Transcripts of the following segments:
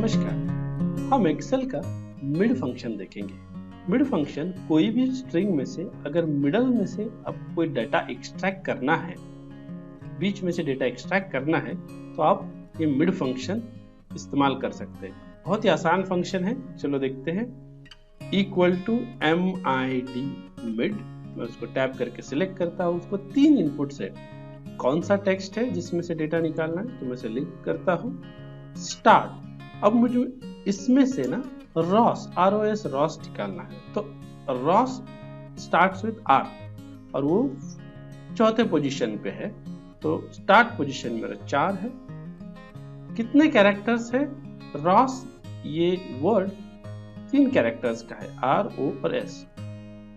नमस्कार, हम एक्सेल का मिड फंक्शन देखेंगे। मिड फंक्शन कोई भी स्ट्रिंग में से अगर मिडल में से आपको कोई डाटा एक्सट्रैक्ट करना है, बीच में से डेटा एक्सट्रैक्ट करना है, तो आप ये मिड फंक्शन इस्तेमाल कर सकते हैं। बहुत ही आसान फंक्शन है, चलो देखते हैं। इक्वल टू MID मिड, मैं उसको टैप करके सिलेक्ट करता हूँ। उसको 3 इनपुट्स है, कौन सा टेक्स्ट है जिसमें से डेटा निकालना है, तो मैं सिलेक्ट करता हूँ स्टार्ट। अब मुझे इसमें से ना ROS निकालना है, तो रॉस स्टार्ट्स विद R और वो चौथे पोजीशन पे है, तो स्टार्ट पोजीशन मेरा 4 है। कितने कैरेक्टर्स है? रॉस ये वर्ड 3 कैरेक्टर्स का है, R, O और S,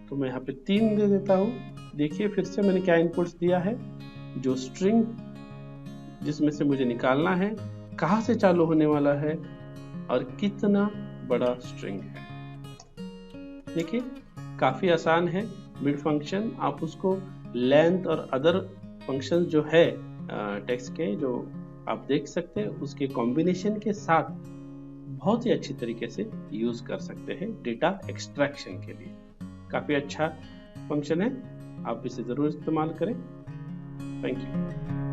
तो मैं यहाँ पे 3 दे देता हूँ। देखिए फिर से मैंने क्या इनपुट्स दिया है, जो स्ट्रिंग जिसमें से मुझे निकालना है, कहाँ से चालू होने वाला है और कितना बड़ा स्ट्रिंग है। देखिए काफी आसान है मिड फंक्शन। आप उसको लेंथ और अदर फंक्शन जो है टेक्स्ट के, जो आप देख सकते हैं, उसके कॉम्बिनेशन के साथ बहुत ही अच्छी तरीके से यूज कर सकते हैं डेटा एक्सट्रैक्शन के लिए। काफी अच्छा फंक्शन है, आप इसे जरूर इस्तेमाल करें। Thank you.